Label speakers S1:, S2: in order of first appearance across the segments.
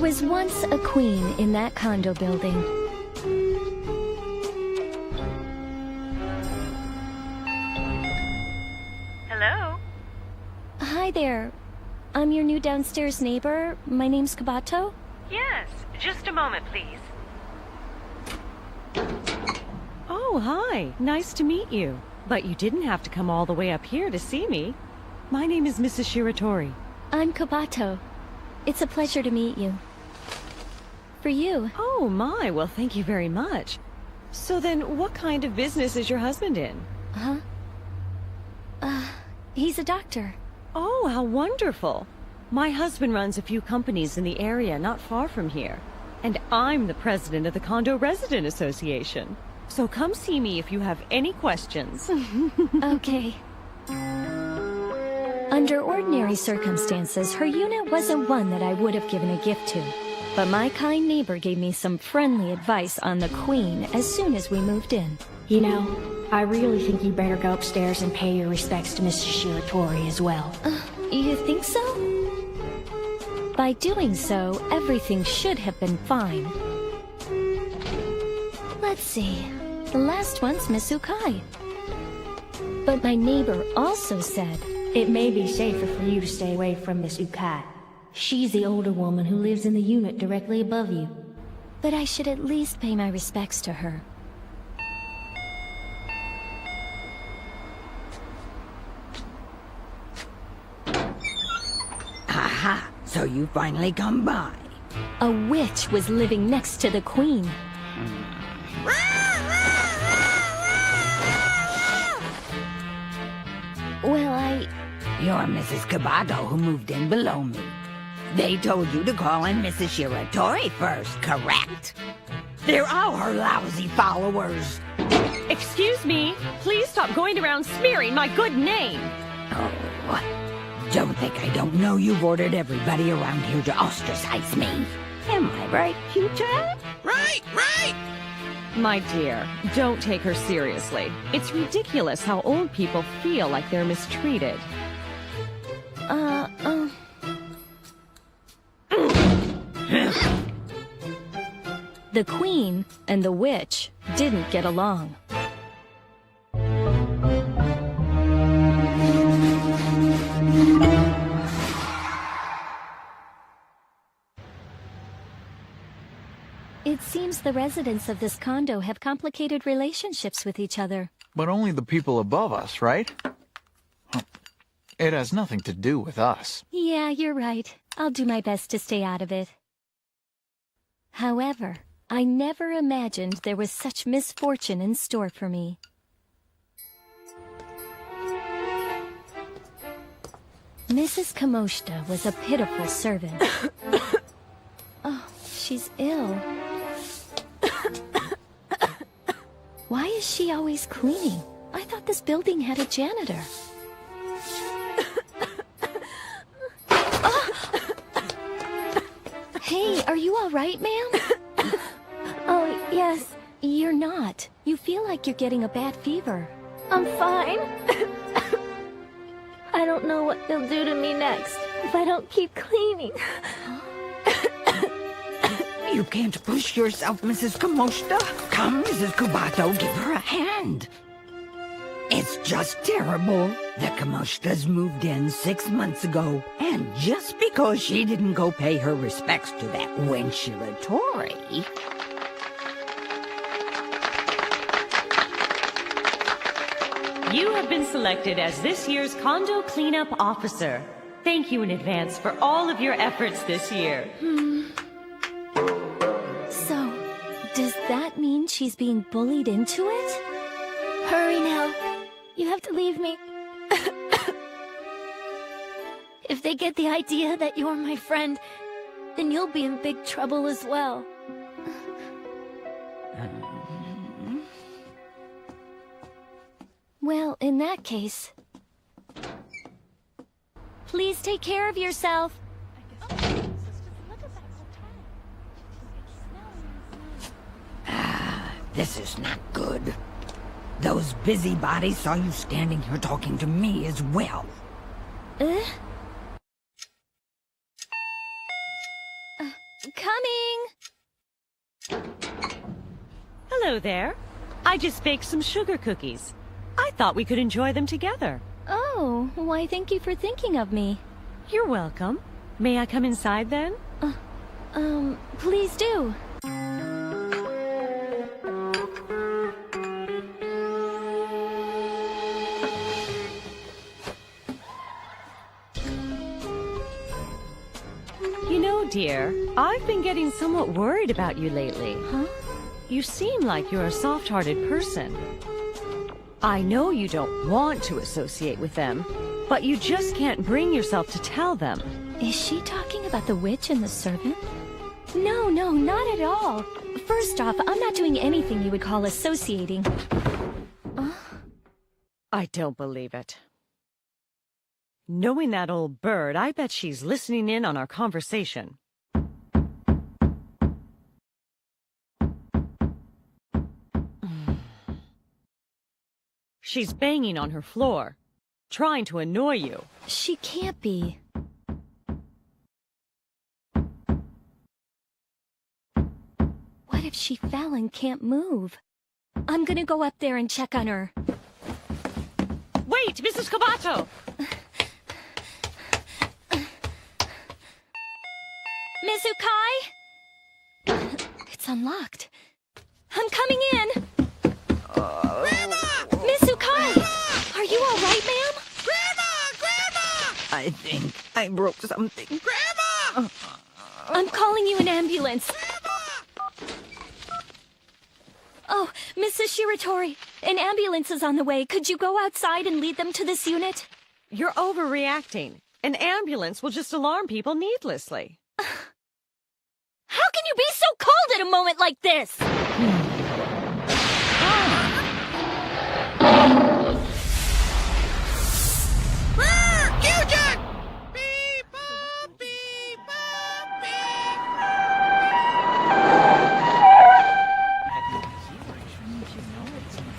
S1: was once a queen in that condo building.
S2: Hello?
S1: Hi there. I'm your new downstairs neighbor. My name's Kabato.
S2: Yes, just a moment, please.
S3: Oh, hi. Nice to meet you. But you didn't have to come all the way up here to see me. My name is Mrs. Shiratori.
S1: I'm Kabato. It's a pleasure to meet you. For you.
S3: Oh, my. Well, thank you very much. So then, what kind of business is your husband in?
S1: Huh? He's a doctor.
S3: Oh, how wonderful. My husband runs a few companies in the area not far from here. And I'm the president of the Condo Resident Association. So come see me if you have any questions.
S1: Okay. Under ordinary circumstances, her unit wasn't one that I would have given a gift to. But my kind neighbor gave me some friendly advice on the Queen as soon as we moved in.
S4: You know, I really think you better go upstairs and pay your respects to Mrs. Shiratori as well.
S1: You think so? By doing so, everything should have been fine. Let's see. The last one's Miss Ukai. But my neighbor also said
S4: it may be safer for you to stay away from Miss Ukai. She's the older woman who lives in the unit directly above you.
S1: But I should at least pay my respects to her.
S5: Aha! So you finally come by.
S1: A witch was living next to the Queen. Well,
S5: You're Mrs. Kabato who moved in below me. They told you to call in Mrs. Shiratori first, correct? They're all her lousy followers.
S3: Excuse me. Please stop going around smearing my good name.
S5: Oh, don't think I don't know you've ordered everybody around here to ostracize me. Am I right, Q-Chan?
S6: Right!
S3: My dear, don't take her seriously. It's ridiculous how old people feel like they're mistreated.
S1: The Queen and the witch didn't get along. It seems the residents of this condo have complicated relationships with each other.
S6: But only the people above us, right? It has nothing to do with us.
S1: Yeah, you're right. I'll do my best to stay out of it. However, I never imagined there was such misfortune in store for me. Mrs. Kamoshita was a pitiful servant. Oh, she's ill. Why is she always cleaning? I thought this building had a janitor. Hey, are you all right, ma'am? Oh, yes. You're not. You feel like you're getting a bad fever.
S7: I'm fine. I don't know what they'll do to me next if I don't keep cleaning.
S5: You can't push yourself, Mrs. Kamoshita. Come, Mrs. Kabato, give her a hand. It's just terrible. The Kamoshitas moved in 6 months ago, and just because she didn't go pay her respects to that wench Shiratori...
S3: You have been selected as this year's condo cleanup officer. Thank you in advance for all of your efforts this year.
S1: So, does that mean she's being bullied into it?
S7: Hurry now. You have to leave me. If they get the idea that you're my friend, then you'll be in big trouble as well.
S1: Well, in that case... Please take care of yourself.
S5: This is not good. Those busybodies saw you standing here talking to me as well.
S3: Hello there. I just baked some sugar cookies. I thought we could enjoy them together.
S1: Oh, why thank you for thinking of me.
S3: You're welcome. May I come inside then?
S1: Please do.
S3: You know, dear, I've been getting somewhat worried about you lately.
S1: Huh?
S3: You seem like you're a soft-hearted person. I know you don't want to associate with them, but you just can't bring yourself to tell them.
S1: Is she talking about the witch and the servant? No, not at all. First off, I'm not doing anything you would call associating.
S3: I don't believe it. Knowing that old bird, I bet she's listening in on our conversation. She's banging on her floor, trying to annoy you.
S1: She can't be. What if she fell and can't move? I'm gonna go up there and check on her.
S3: Wait, Mrs. Kobato!
S1: Miss Ukai? It's unlocked. I'm coming in.
S5: Grandma!
S1: Miss Ukai! Are you all right, ma'am?
S5: Grandma! I think I broke something. Grandma!
S1: I'm calling you an ambulance. Oh, Mrs. Shiratori, an ambulance is on the way. Could you go outside and lead them to this unit?
S3: You're overreacting. An ambulance will just alarm people needlessly.
S1: How can you be so cold at a moment like this?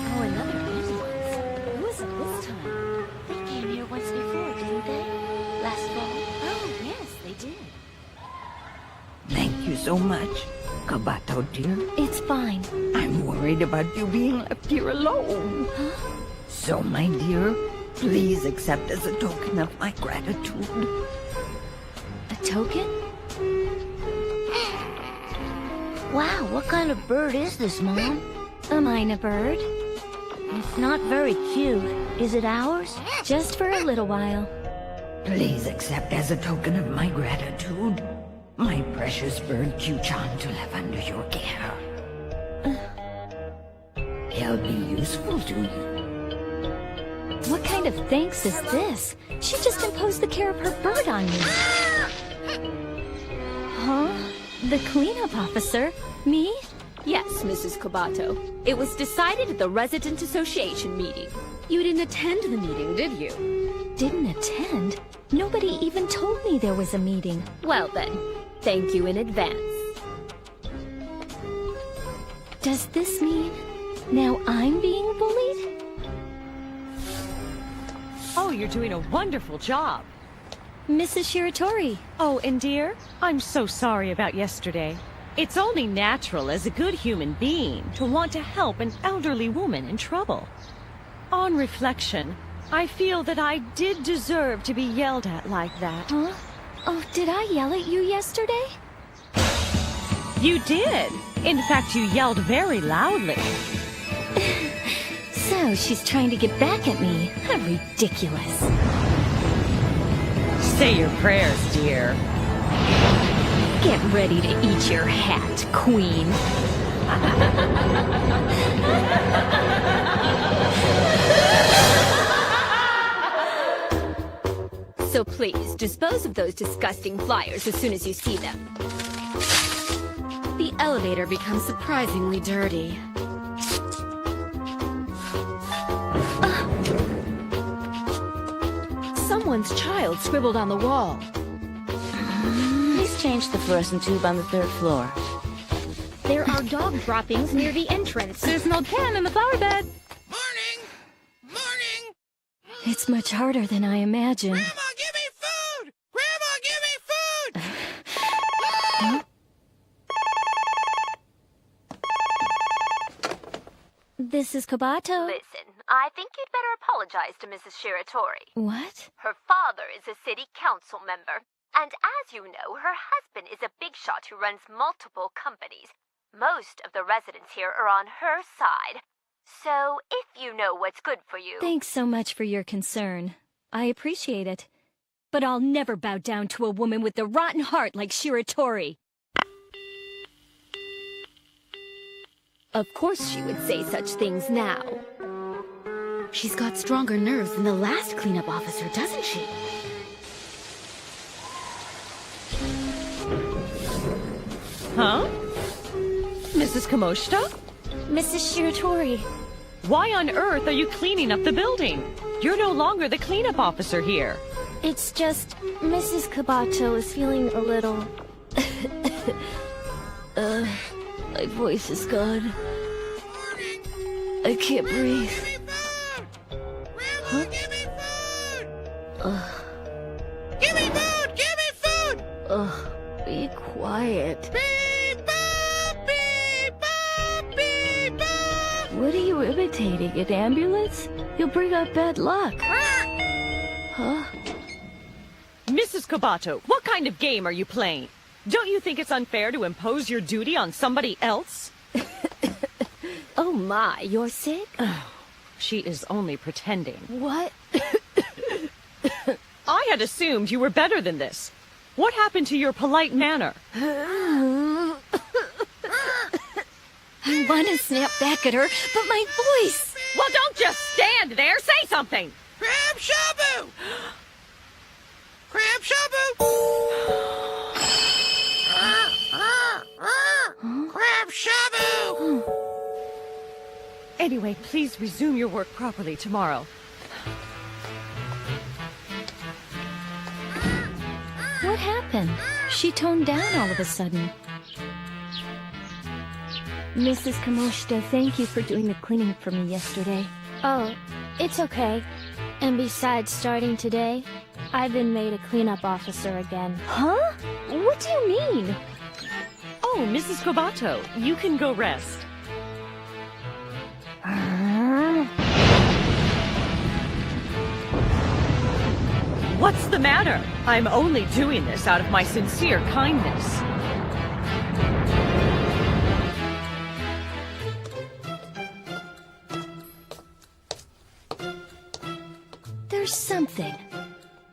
S7: Oh, another ambulance. Who is it this time? They came here once before, didn't they? Last fall? Oh, yes, they did.
S5: Thank you so much, Kobato dear.
S1: It's fine.
S5: I'm worried about you being left here alone.
S1: Huh?
S5: So, my dear, please accept as a token of my gratitude.
S1: A token?
S7: Wow, what kind of bird is this, Mom?
S1: A minor bird.
S7: It's not very cute. Is it ours?
S1: Just for a little while.
S5: Please accept as a token of my gratitude my precious bird Q-chan to live under your care. He'll be useful to you.
S1: What kind of thanks is this? She just imposed the care of her bird on me. Huh? The cleanup officer? Me?
S8: Yes, Mrs. Kobato. It was decided at the Resident Association meeting. You didn't attend the meeting, did you?
S1: Didn't attend? Nobody even told me there was a meeting.
S8: Well then, thank you in advance.
S1: Does this mean now I'm being bullied?
S3: Oh, you're doing a wonderful job.
S1: Mrs. Shiratori.
S3: Oh, and dear, I'm so sorry about yesterday. It's only natural as a good human being to want to help an elderly woman in trouble. On reflection, I feel that I did deserve to be yelled at like that.
S1: Huh? Oh, did I yell at you yesterday?
S3: You did. In fact, you yelled very loudly.
S1: So she's trying to get back at me. How ridiculous.
S3: Say your prayers, dear.
S1: Get ready to eat your hat, Queen.
S8: So please, dispose of those disgusting flyers as soon as you see them. The elevator becomes surprisingly dirty. Someone's child scribbled on the wall.
S7: Please change the fluorescent tube on the 3rd floor.
S9: There are dog droppings near the entrance.
S8: There's an old can in the flower bed.
S1: It's much harder than I imagined.
S5: Grandma, give me food! Grandma, give me food!
S1: Huh? This is Kobato.
S8: Listen, I think you'd better apologize to Mrs. Shiratori.
S1: What?
S8: Her father is a city council member, and as you know, her husband is a big shot who runs multiple companies. Most of the residents here are on her side. So, if you know what's good for you...
S1: Thanks so much for your concern. I appreciate it. But I'll never bow down to a woman with a rotten heart like Shiratori.
S8: Of course she would say such things now. She's got stronger nerves than the last cleanup officer, doesn't she?
S3: Huh? Mrs. Kamoshita?
S1: Mrs. Shiratori.
S3: Why on earth are you cleaning up the building? You're no longer the cleanup officer here.
S9: It's just, Mrs. Kobato is feeling a little...
S1: My voice is gone. I can't breathe.
S10: Huh? Give me food! Give me food! Give me food!
S1: Be quiet.
S10: Beep, bop, beep, bop, beep, bop.
S1: What are you imitating, an ambulance? You'll bring up bad luck. Huh?
S3: Mrs. Kobato, what kind of game are you playing? Don't you think it's unfair to impose your duty on somebody else?
S8: Oh my, you're sick?
S3: She is only pretending.
S8: What?
S3: I had assumed you were better than this. What happened to your polite manner?
S1: I want to snap back at her, but my voice...
S3: Well, don't just stand there. Say something.
S10: Crab shabu! Crab shabu! Crab shabu!
S3: Anyway, please resume your work properly tomorrow.
S1: What happened? She toned down all of a sudden. Mrs. Kamoshita, thank you for doing the cleaning for me yesterday.
S9: Oh, it's okay. And besides starting today, I've been made a cleanup officer again.
S1: Huh? What do you mean?
S3: Oh, Mrs. Kobato, you can go rest. What's the matter? I'm only doing this out of my sincere kindness.
S1: There's something.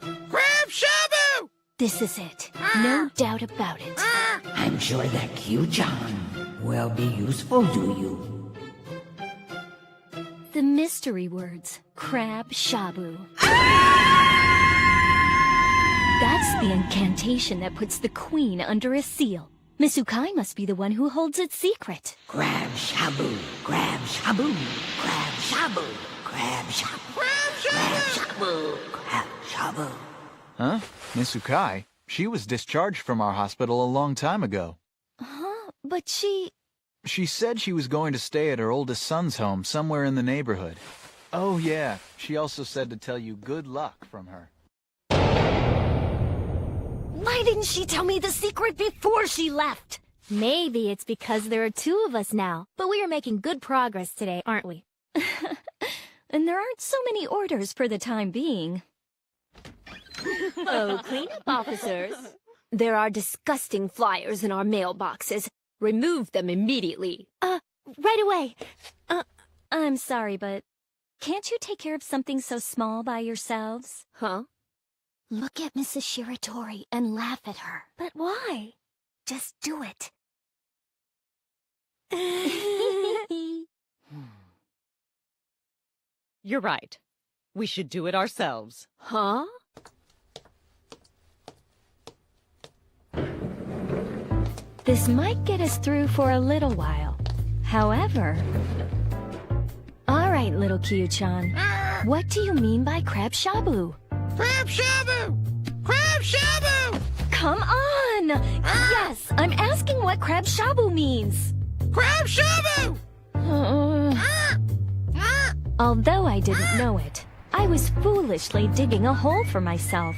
S10: Crab shabu!
S1: This is it. No doubt about it.
S5: I'm sure that Q-Chan will be useful to you.
S1: The mystery words. Crab shabu. That's the incantation that puts the queen under a seal. Miss Ukai must be the one who holds its secret.
S5: Crab shabu, crab shabu, crab shabu, crab shabu, crab shabu, crab shabu.
S6: Huh? Miss Ukai? She was discharged from our hospital a long time ago.
S1: Huh? But she...
S6: She said she was going to stay at her oldest son's home somewhere in the neighborhood. Oh yeah, she also said to tell you good luck from her.
S1: Why didn't she tell me the secret before she left?
S9: Maybe it's because there are two of us now, but we are making good progress today, aren't we?
S1: And there aren't so many orders for the time being.
S8: Oh, cleanup officers. There are disgusting flyers in our mailboxes. Remove them immediately.
S1: Right away. I'm sorry, but can't you take care of something so small by yourselves?
S8: Huh?
S1: Look at Mrs. Shiratori and laugh at her.
S9: But why?
S1: Just do it.
S3: You're right. We should do it ourselves.
S8: Huh?
S1: This might get us through for a little while. However... All right, little Kyu-chan. What do you mean by crab shabu?
S10: Crab shabu! Crab shabu!
S1: Come on! Yes, I'm asking what crab shabu means.
S10: Crab shabu!
S1: Although I didn't know it, I was foolishly digging a hole for myself.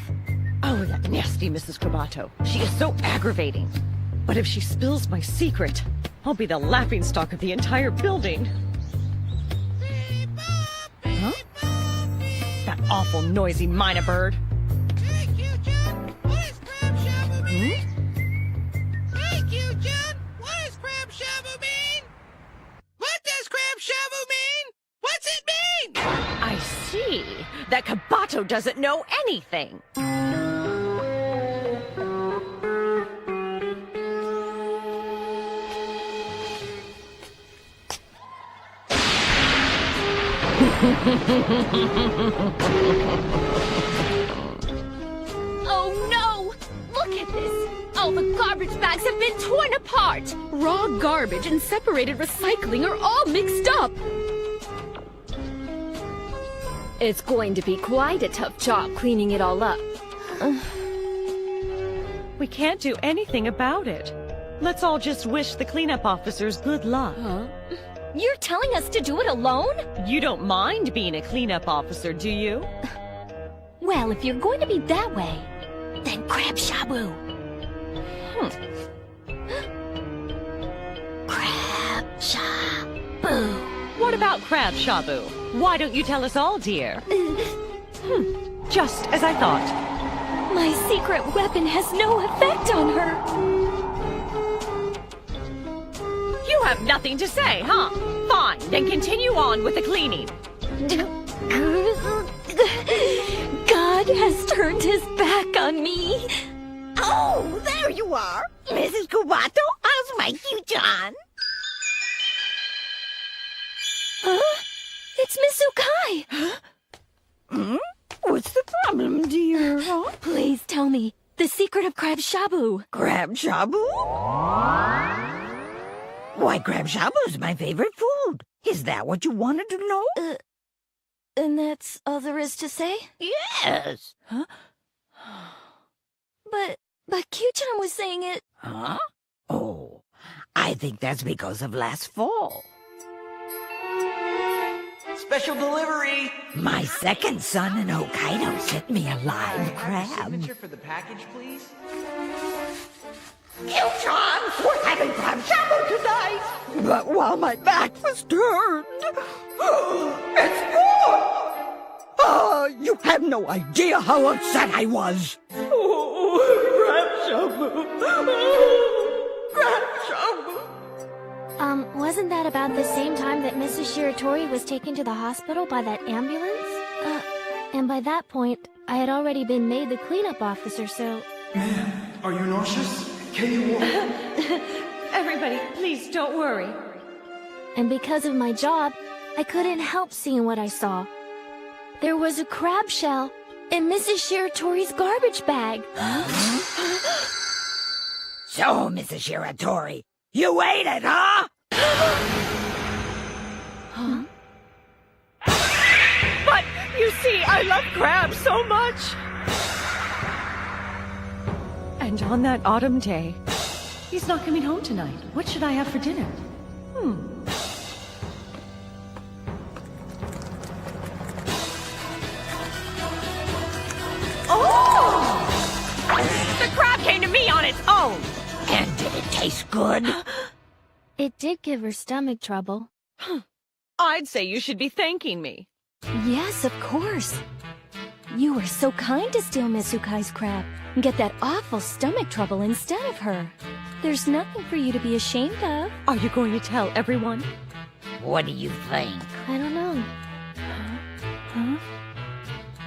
S3: Oh, that nasty Mrs. Kobato. She is so aggravating. But if she spills my secret, I'll be the laughingstock of the entire building. awful noisy minor bird.
S10: Hey, Q-John, what does crab shabu mean? Hey, Q-John, what does crab shabu mean? What does crab shabu mean? What's it mean?
S3: I see. That Kabato doesn't know anything.
S1: Oh no! Look at this! All the garbage bags have been torn apart! Raw garbage and separated recycling are all mixed up! It's going to be quite a tough job cleaning it all up.
S3: We can't do anything about it. Let's all just wish the cleanup officers good luck.
S1: You're telling us to do it alone?
S3: You don't mind being a cleanup officer, do you?
S1: Well, if you're going to be that way, then crab shabu. Crab shabu.
S3: What about crab shabu? Why don't you tell us all, dear? Just as I thought.
S1: My secret weapon has no effect on her.
S3: You have nothing to say, huh? Fine, then continue on with the cleaning.
S1: God has turned his back on me.
S5: Oh, there you are. Mrs. Kubato, how's my Q-John?
S1: Huh? It's Miss Ukai.
S5: What's the problem, dear? Huh?
S1: Please tell me the secret of crab shabu.
S5: Crab shabu? Why, crab shabu's my favorite food. Is that what you wanted to know?
S1: And that's all there is to say?
S5: Yes.
S1: Huh? But Q-chan was saying it.
S5: Huh? Oh, I think that's because of last fall.
S11: Special delivery!
S5: My second son in Hokkaido sent me a live crab.
S11: Signature for the package, please?
S5: Q-chan, we're having crab shabu tonight. But while my back was turned, it's gone. Oh, you have no idea how upset I was. Oh, crab shabu. Crab shabu.
S9: Wasn't that about the same time that Mrs. Shiratori was taken to the hospital by that ambulance? And by that point, I had already been made the cleanup officer, so...
S12: Ma'am, are you nauseous? Can you walk?
S3: Everybody, please don't worry.
S9: And because of my job, I couldn't help seeing what I saw. There was a crab shell in Mrs. Shiratori's garbage bag.
S5: So, Mrs. Shiratori, you ate it, huh?
S3: Huh? But, you see, I love crabs so much. And on that autumn day, he's not coming home tonight. What should I have for dinner? Oh! The crab came to me on its own!
S5: And did it taste good?
S9: It did give her stomach trouble.
S3: I'd say you should be thanking me.
S1: Yes, of course. You were so kind to steal Miss Ukai's crab and get that awful stomach trouble instead of her. There's nothing for you to be ashamed of.
S3: Are you going to tell everyone?
S5: What do you think?
S9: I don't know.
S1: Huh?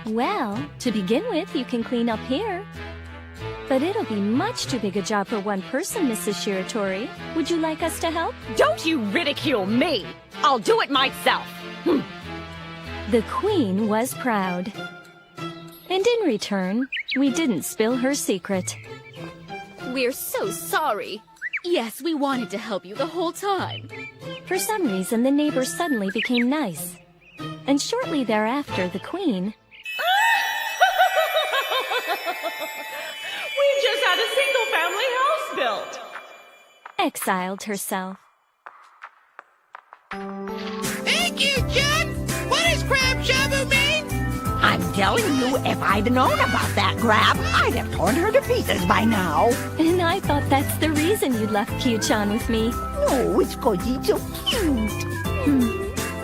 S1: Well, to begin with, you can clean up here. But it'll be much too big a job for one person, Mrs. Shiratori. Would you like us to help?
S3: Don't you ridicule me! I'll do it myself!
S1: The Queen was proud. And in return, we didn't spill her secret.
S13: We're so sorry. Yes, we wanted to help you the whole time.
S1: For some reason, the neighbors suddenly became nice. And shortly thereafter, the Queen...
S3: We just had a single-family house built!
S1: exiled herself.
S10: Thank you, John! What does crab shabu mean?
S5: I'm telling you, if I'd known about that crab, I'd have torn her to pieces by now.
S1: And I thought that's the reason you left Q-chan with me.
S5: No, it's 'cause he's so cute.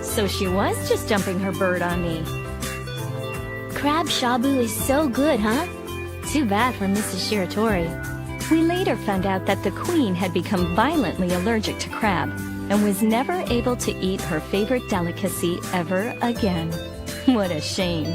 S1: So she was just dumping her bird on me.
S9: crab shabu is so good, huh? Too bad for Mrs. Shiratori.
S1: We later found out that the queen had become violently allergic to crab and was never able to eat her favorite delicacy ever again. What a shame.